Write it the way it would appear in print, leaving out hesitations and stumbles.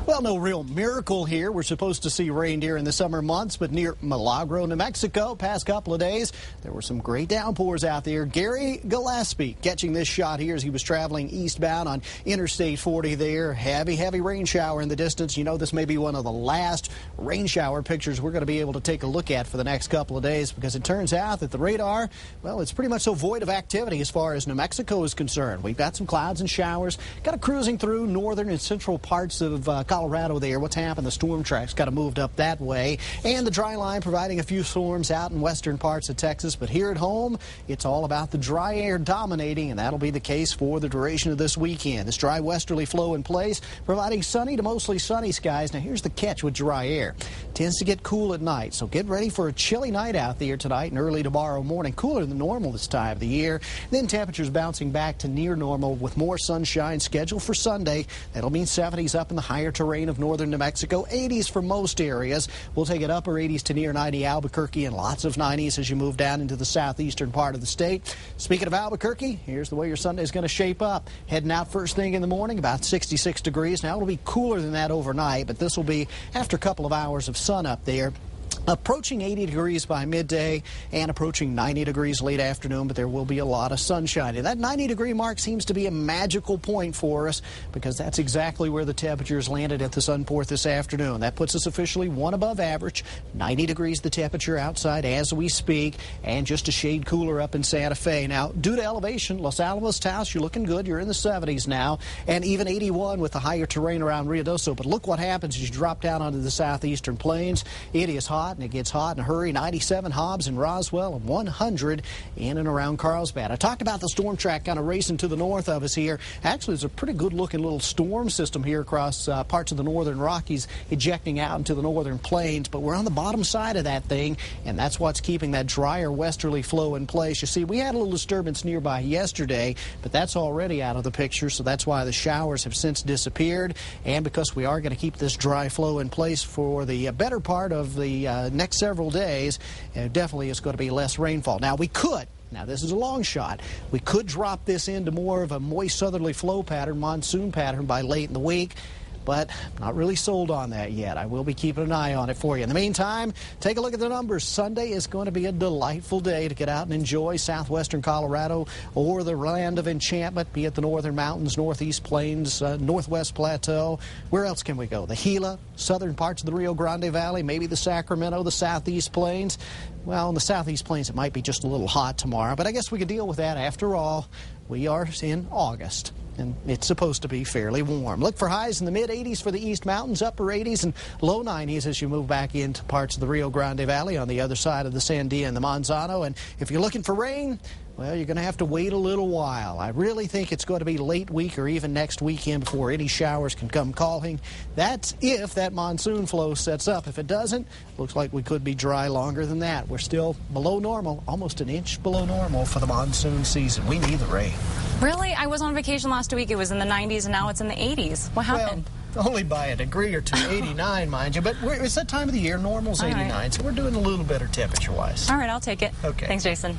Well, no real miracle here. We're supposed to see rain during the summer months, but near Milagro, New Mexico, past couple of days, there were some great downpours out there. Gary Gillespie catching this shot here as he was traveling eastbound on Interstate 40 there. Heavy rain shower in the distance. You know, this may be one of the last rain shower pictures we're going to be able to take a look at for the next couple of days, because it turns out that the radar, well, it's pretty much so void of activity as far as New Mexico is concerned. We've got some clouds and showers, kind of cruising through northern and central parts of Colorado there. What's happened? The storm track's kind of moved up that way, and the dry line providing a few storms out in western parts of Texas. But here at home, it's all about the dry air dominating, and that'll be the case for the duration of this weekend. This dry westerly flow in place, providing sunny to mostly sunny skies. Now, here's the catch with dry air. It tends to get cool at night, so get ready for a chilly night out there tonight and early tomorrow morning. Cooler than normal this time of the year. Then temperatures bouncing back to near normal with more sunshine scheduled for Sunday. That'll mean 70s up in the higher terrain of northern New Mexico, 80s for most areas. We'll take it upper 80s to near 90 Albuquerque, and lots of 90s as you move down into the southeastern part of the state. Speaking of Albuquerque, here's the way your Sunday's going to shape up. Heading out first thing in the morning, about 66 degrees. Now, it'll be cooler than that overnight, but this will be after a couple of hours of sun up there. Approaching 80 degrees by midday and approaching 90 degrees late afternoon, but there will be a lot of sunshine. And that 90-degree mark seems to be a magical point for us, because that's exactly where the temperatures landed at the Sunport this afternoon. That puts us officially one above average. 90 degrees the temperature outside as we speak, and just a shade cooler up in Santa Fe. Now, due to elevation, Los Alamos, Taos, you're looking good. You're in the 70s now, and even 81 with the higher terrain around Ruidoso. But look what happens as you drop down onto the southeastern plains. It is hot, and it gets hot in a hurry. 97 Hobbs and Roswell, and 100 in and around Carlsbad. I talked about the storm track kind of racing to the north of us here. Actually, there's a pretty good-looking little storm system here across parts of the northern Rockies, ejecting out into the northern plains. But we're on the bottom side of that thing, and that's what's keeping that drier westerly flow in place. You see, we had a little disturbance nearby yesterday, but that's already out of the picture, so that's why the showers have since disappeared. And because we are going to keep this dry flow in place for the better part of the next several days, definitely is going to be less rainfall. Now, this is a long shot, we could drop this into more of a moist southerly flow pattern, monsoon pattern, by late in the week, but not really sold on that yet. I will be keeping an eye on it for you. In the meantime, take a look at the numbers. Sunday is going to be a delightful day to get out and enjoy southwestern Colorado or the land of enchantment, be it the northern mountains, northeast plains, northwest plateau. Where else can we go? The Gila, southern parts of the Rio Grande Valley, maybe the Sacramento, the southeast plains. Well, in the southeast plains, it might be just a little hot tomorrow, but I guess we could deal with that. After all, we are in August, and it's supposed to be fairly warm. Look for highs in the mid-80s for the East Mountains, upper 80s and low 90s as you move back into parts of the Rio Grande Valley on the other side of the Sandia and the Manzano. And if you're looking for rain, well, you're going to have to wait a little while. I really think it's going to be late week or even next weekend before any showers can come calling. That's if that monsoon flow sets up. If it doesn't, looks like we could be dry longer than that. We're still below normal, almost an inch below normal for the monsoon season. We need the rain. Really? I was on vacation last week. It was in the 90s, and now it's in the 80s. What happened? Well, only by a degree or two, 89, mind you. But it's that time of the year. Normal's 89, so we're doing a little better temperature-wise. All right, I'll take it. Okay. Thanks, Jason.